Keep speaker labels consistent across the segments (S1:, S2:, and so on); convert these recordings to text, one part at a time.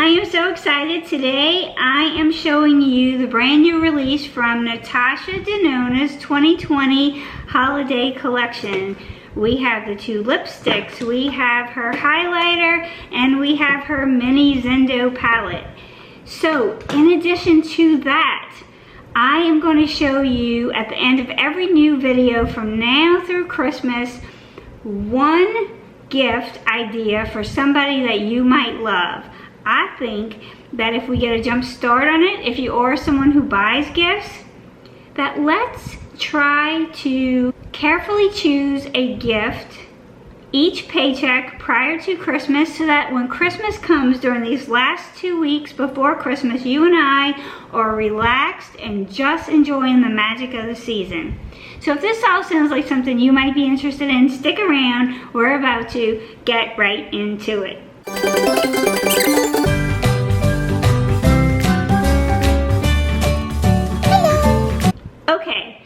S1: I am so excited. Today I am showing you the brand new release from Natasha Denona's 2020 holiday collection. We have the two lipsticks, we have her highlighter, and we have her mini Zendo palette. So in addition to that, I am going to show you at the end of every new video from now through Christmas one gift idea for somebody that you might love. I think that if we get a jump start on it, if you are someone who buys gifts, that let's try to carefully choose a gift each paycheck prior to Christmas, so that when Christmas comes during these last 2 weeks before Christmas, you and I are relaxed and just enjoying the magic of the season. So if this all sounds like something you might be interested in, stick around. We're about to get right into it. Okay,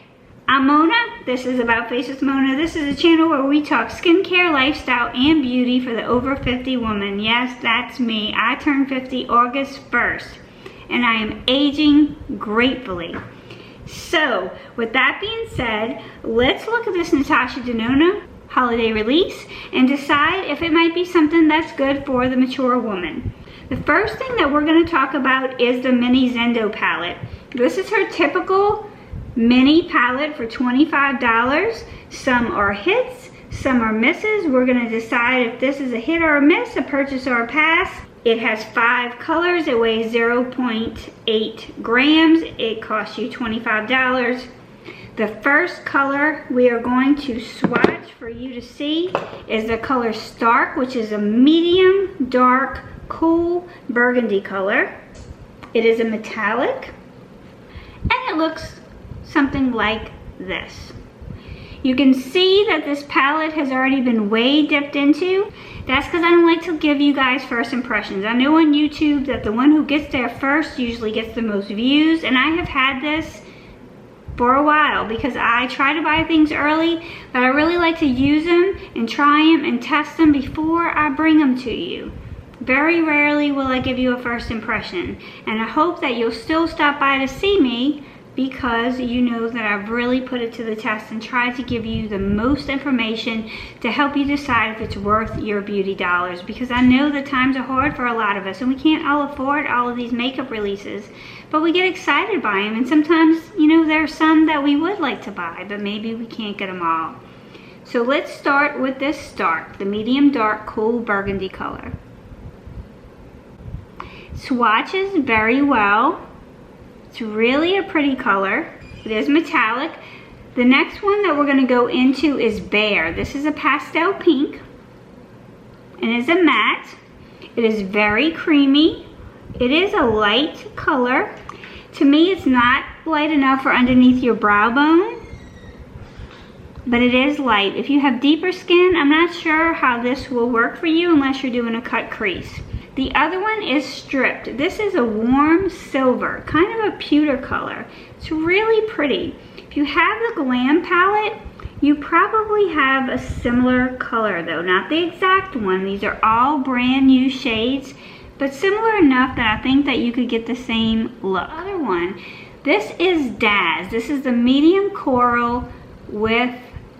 S1: I'm Mona. This is About Face with Mona. This is a channel where we talk skincare, lifestyle, and beauty for the over 50 woman. Yes, that's me. I turned 50 August 1st, and I am aging gratefully. So, with that being said, let's look at this Natasha Denona holiday release and decide if it might be something that's good for the mature woman. The first thing that we're going to talk about is the mini Zendo palette. This is her typical mini palette for $25. Some are hits, some are misses. We're going to decide if this is a hit or a miss, a purchase or a pass. It has 5 colors. It weighs 0.8 grams. It costs you $25. The first color we are going to swatch for you to see is the color Stark, which is a medium, dark, cool burgundy color. It is a metallic, and it looks something like this. You can see that this palette has already been way dipped into. That's because I don't like to give you guys first impressions. I know on YouTube that the one who gets there first usually gets the most views, and I have had this for a while because I try to buy things early, but I really like to use them and try them and test them before I bring them to you. Very rarely will I give you a first impression, and I hope that you'll still stop by to see me, because you know that I've really put it to the test and tried to give you the most information to help you decide if it's worth your beauty dollars, because I know that times are hard for a lot of us and we can't all afford all of these makeup releases, but we get excited by them, and sometimes, you know, there are some that we would like to buy, but maybe we can't get them all. So let's start with this Stark, the medium dark cool burgundy color. Swatches very well. It's really a pretty color. It is metallic. The next one that we're going to go into is Bear. This is a pastel pink, and it's a matte. It is very creamy. It is a light color. To me, it's not light enough for underneath your brow bone, but it is light. If you have deeper skin, I'm not sure how this will work for you unless you're doing a cut crease. The other one is Stripped. This is a warm silver, kind of a pewter color. It's really pretty. If you have the Glam palette, you probably have a similar color though, not the exact one. These are all brand new shades, but similar enough that I think that you could get the same look. Other one, this is Daz. This is the medium coral with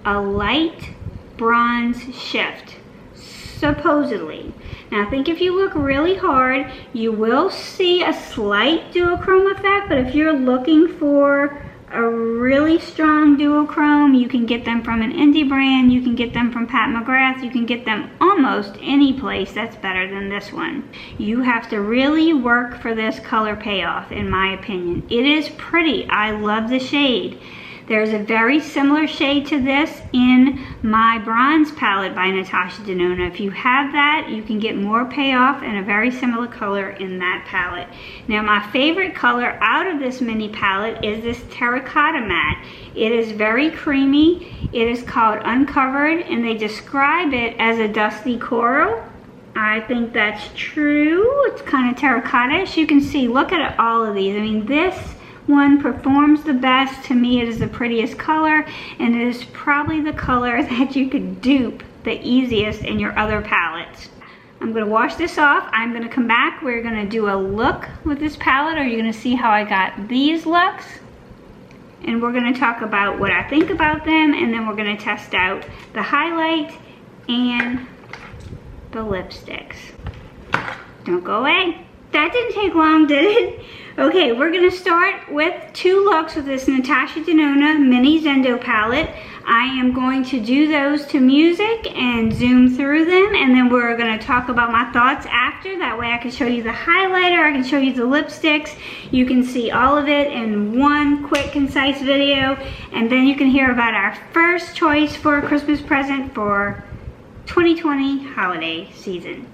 S1: a light bronze shift, supposedly. Now I think if you look really hard, you will see a slight duochrome effect, but if you're looking for a really strong duochrome, you can get them from an indie brand, you can get them from Pat McGrath, you can get them almost any place that's better than this one. You have to really work for this color payoff, in my opinion. It is pretty. I love the shade. There's a very similar shade to this in my bronze palette by Natasha Denona. If you have that, you can get more payoff and a very similar color in that palette. Now, my favorite color out of this mini palette is this terracotta matte. It is very creamy. It is called Uncovered, and they describe it as a dusty coral. I think that's true. It's kind of terracotta-ish. You can see, look at all of these. I mean, this one performs the best. To me, it is the prettiest color, and it is probably the color that you could dupe the easiest in your other palettes. I'm gonna wash this off. I'm gonna come back. We're gonna do a look with this palette, or you're gonna see how I got these looks. And we're gonna talk about what I think about them, and then we're gonna test out the highlight and the lipsticks. Don't go away. That didn't take long, did it? Okay, we're gonna start with 2 looks with this Natasha Denona mini Zendo palette. I am going to do those to music and zoom through them, and then we're gonna talk about my thoughts after. That way I can show you the highlighter, I can show you the lipsticks. You can see all of it in one quick, concise video, and then you can hear about our first choice for a Christmas present for 2020 holiday season.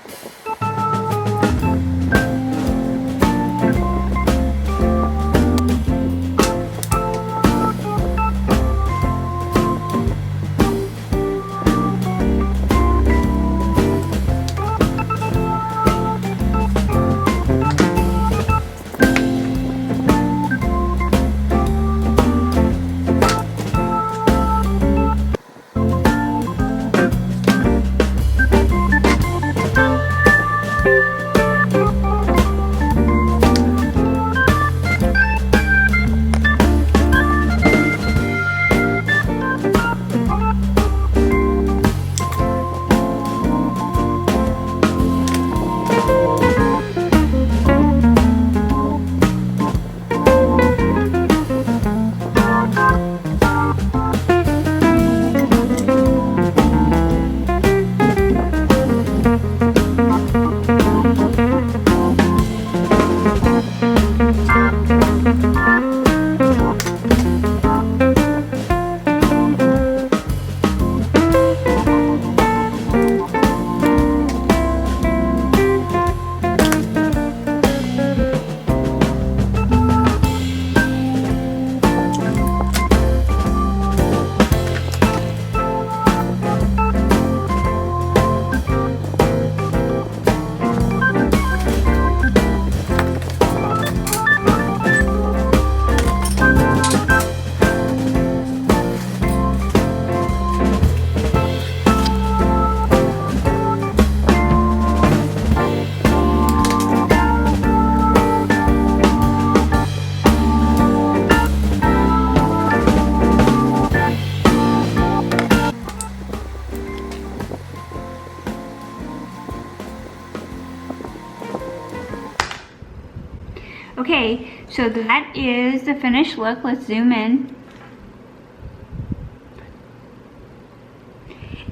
S1: Okay, so that is the finished look. Let's zoom in.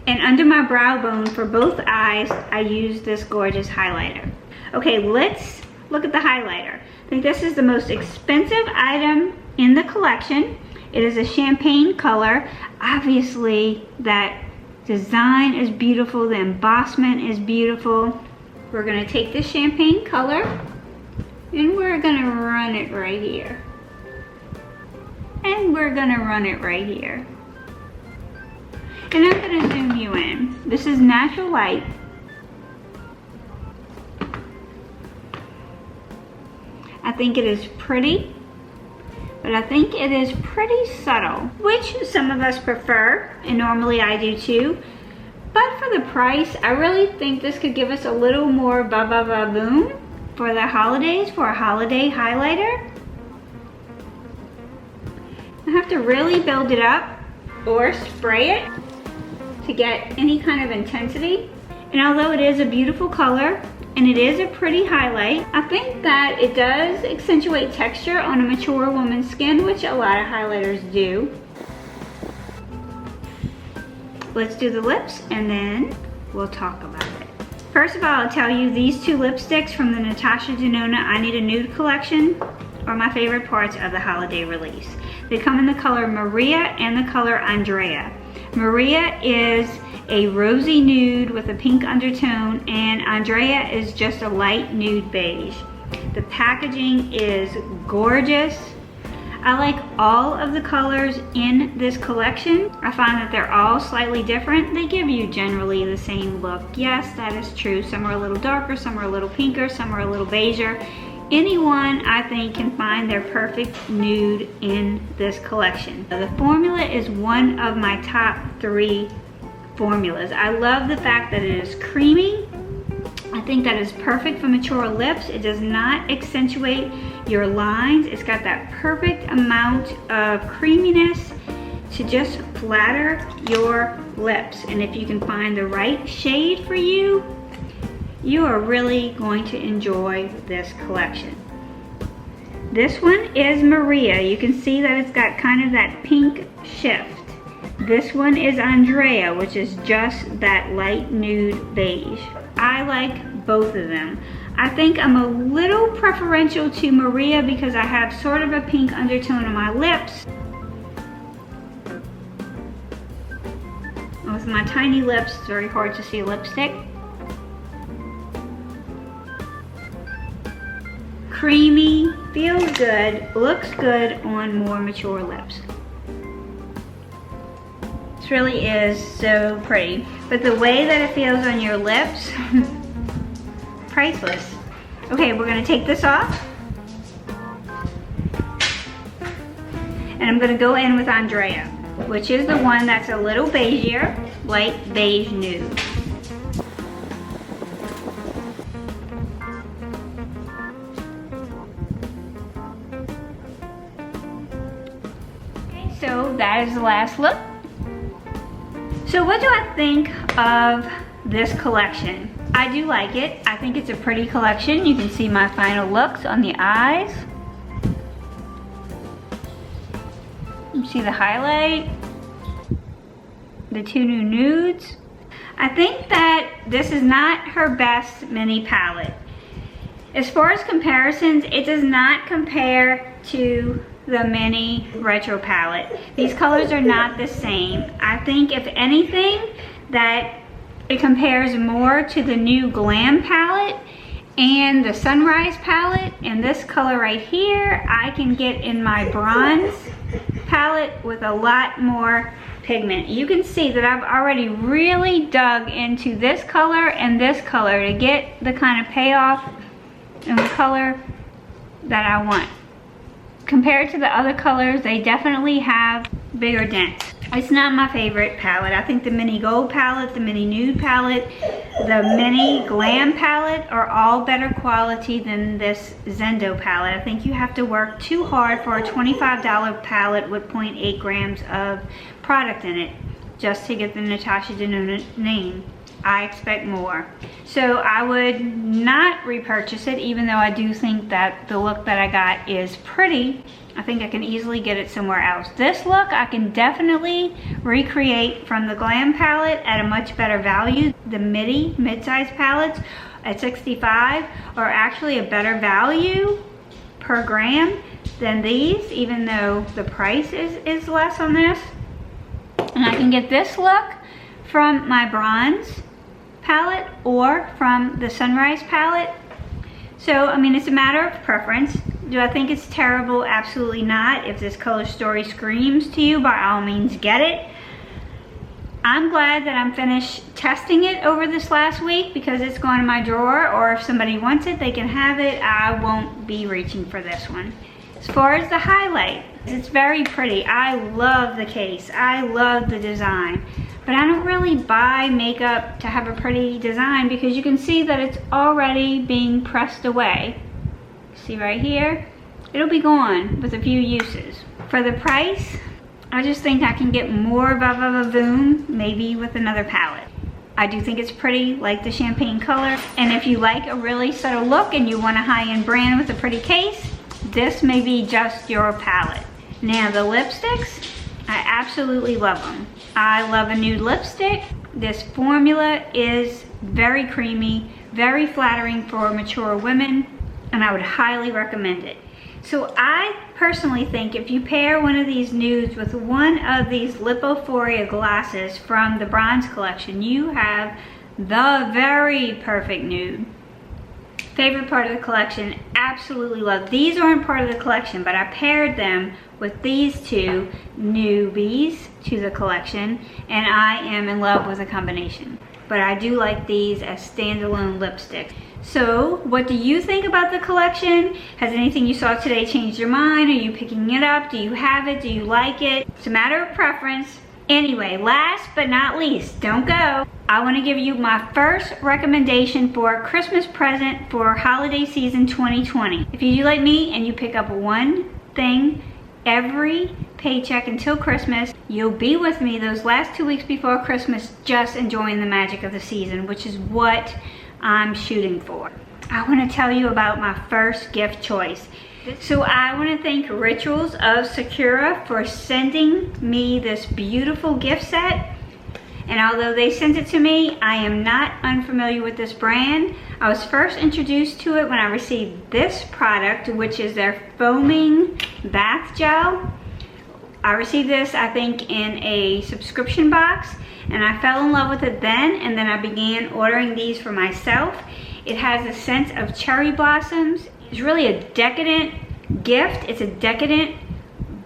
S1: And under my brow bone for both eyes, I use this gorgeous highlighter. Okay, let's look at the highlighter. I think this is the most expensive item in the collection. It is a champagne color. Obviously, that design is beautiful. The embossment is beautiful. We're gonna take this champagne color and we're gonna run it right here. And we're gonna run it right here. And I'm gonna zoom you in. This is natural light. I think it is pretty, but I think it is pretty subtle, which some of us prefer, and normally I do too. But for the price, I really think this could give us a little more ba-ba-ba-boom for the holidays, for a holiday highlighter. I have to really build it up or spray it to get any kind of intensity. And although it is a beautiful color and it is a pretty highlight, I think that it does accentuate texture on a mature woman's skin, which a lot of highlighters do. Let's do the lips and then we'll talk about it. First of all, I'll tell you these 2 lipsticks from the Natasha Denona I Need a Nude collection are my favorite parts of the holiday release. They come in the color Maria and the color Andrea. Maria is a rosy nude with a pink undertone, and Andrea is just a light nude beige. The packaging is gorgeous. I like all of the colors in this collection. I find that they're all slightly different. They give you generally the same look. Yes, that is true. Some are a little darker, some are a little pinker, some are a little beiger. Anyone, I think, can find their perfect nude in this collection. The formula is one of my top 3 formulas. I love the fact that it is creamy. I I think that is perfect for mature lips. It does not accentuate your lines. It's got that perfect amount of creaminess to just flatter your lips. And if you can find the right shade for you, you are really going to enjoy this collection. This one is Maria. You can see that it's got kind of that pink shift. This one is Andrea, which is just that light nude beige. I like both of them. I think I'm a little preferential to Maria because I have sort of a pink undertone on my lips. With my tiny lips, it's very hard to see lipstick. Creamy, feels good, looks good on more mature lips. This really is so pretty. But the way that it feels on your lips, priceless. Okay, we're gonna take this off. And I'm gonna go in with Andrea, which is the one that's a little beigeier, light beige nude. Okay, so that is the last look. So what do I think of this collection? I do like it. I think it's a pretty collection. You can see my final looks on the eyes. You see the highlight, the two new nudes. I think that this is not her best mini palette. As far as comparisons, it does not compare to the mini retro palette. These colors are not the same. I think if anything that it compares more to the new Glam palette and the Sunrise palette, and this color right here I can get in my bronze palette with a lot more pigment. You can see that I've already really dug into this color and this color to get the kind of payoff and the color that I want. Compared to the other colors, they definitely have bigger dents. It's not my favorite palette. I think the mini gold palette, the mini nude palette, the mini glam palette are all better quality than this Zendo palette. I think you have to work too hard for a $25 palette with 0.8 grams of product in it just to get the Natasha Denona name. I expect more. So I would not repurchase it, even though I do think that the look that I got is pretty. I think I can easily get it somewhere else. This look I can definitely recreate from the Glam palette at a much better value. The mid-size palettes at $65 are actually a better value per gram than these, even though the price is less on this. And I can get this look from my bronze palette or from the Sunrise palette. So, I mean, it's a matter of preference. Do I think it's terrible? Absolutely not. If this color story screams to you, by all means get it. I'm glad that I'm finished testing it over this last week because it's going in my drawer, or if somebody wants it, they can have it. I won't be reaching for this one. As far as the highlight, it's very pretty. I love the case. I love the design. But I don't really buy makeup to have a pretty design because you can see that it's already being pressed away. See right here? It'll be gone with a few uses. For the price, I just think I can get more of a boom, maybe with another palette. I do think it's pretty, like the champagne color. And if you like a really subtle look and you want a high-end brand with a pretty case, this may be just your palette. Now the lipsticks, I absolutely love them. I love a nude lipstick. This formula is very creamy, very flattering for mature women, and I would highly recommend it. So I personally think if you pair one of these nudes with one of these Lipophoria glosses from the bronze collection, you have the very perfect nude. Favorite part of the collection, absolutely love. These aren't part of the collection, but I paired them with these two newbies to the collection, and I am in love with the combination. But I do like these as standalone lipsticks. So what do you think about the collection? Has anything you saw today changed your mind? Are you picking it up? Do you have it? Do you like it? It's a matter of preference. Anyway, last but not least, don't go. I want to give you my first recommendation for a Christmas present for holiday season 2020. If you do like me and you pick up one thing every paycheck until Christmas, you'll be with me those last 2 weeks before Christmas just enjoying the magic of the season, which is what I'm shooting for. I want to tell you about my first gift choice. So I want to thank Rituals of Sakura for sending me this beautiful gift set. And although they sent it to me, I am not unfamiliar with this brand. I was first introduced to it when I received this product, which is their foaming bath gel. I received this, I think, in a subscription box, and I fell in love with it then, and then I began ordering these for myself. It has a scent of cherry blossoms. It's really a decadent gift. It's a decadent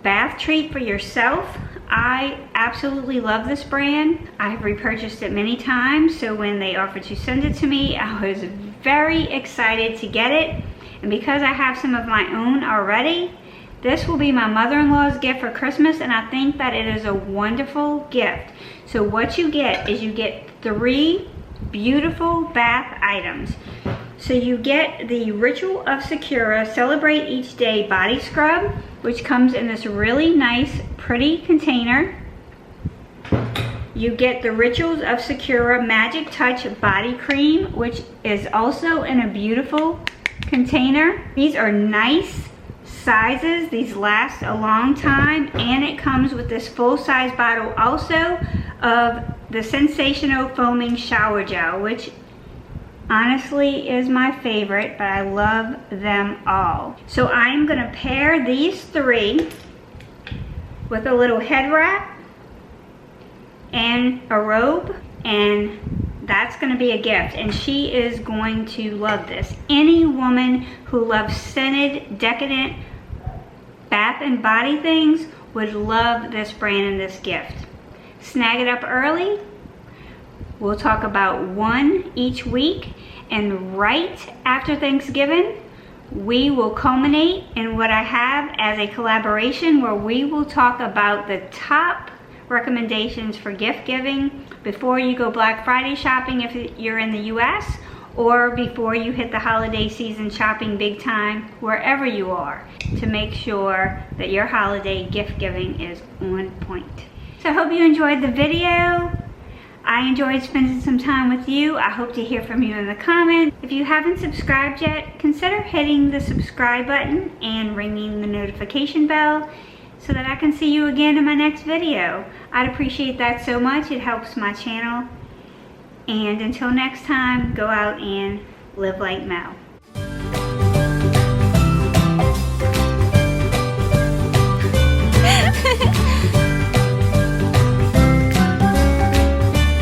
S1: bath treat for yourself. I absolutely love this brand. I've repurchased it many times, so when they offered to send it to me, I was very excited to get it. And because I have some of my own already, this will be my mother-in-law's gift for Christmas, and I think that it is a wonderful gift. So what you get is you get 3 beautiful bath items. So you get the Ritual of Sakura Celebrate Each Day Body Scrub, which comes in this really nice, pretty container. You get the Rituals of Sakura Magic Touch Body Cream, which is also in a beautiful container. These are nice sizes. These last a long time, and it comes with this full-size bottle also of the Sensational Foaming Shower Gel, which honestly is my favorite, but I love them all. So I'm gonna pair these 3 with a little head wrap and a robe, and that's gonna be a gift, and she is going to love this. Any woman who loves scented, decadent bath and body things would love this brand and this gift. Snag it up early. We'll talk about one each week, and right after Thanksgiving, we will culminate in what I have as a collaboration where we will talk about the top recommendations for gift giving before you go Black Friday shopping if you're in the US, or before you hit the holiday season shopping big time wherever you are, to make sure that your holiday gift giving is on point. So I hope you enjoyed the video. I enjoyed spending some time with you. I hope to hear from you in the comments. If you haven't subscribed yet, consider hitting the subscribe button and ringing the notification bell so that I can see you again in my next video. I'd appreciate that so much. It helps my channel. And until next time, go out and live like Mel.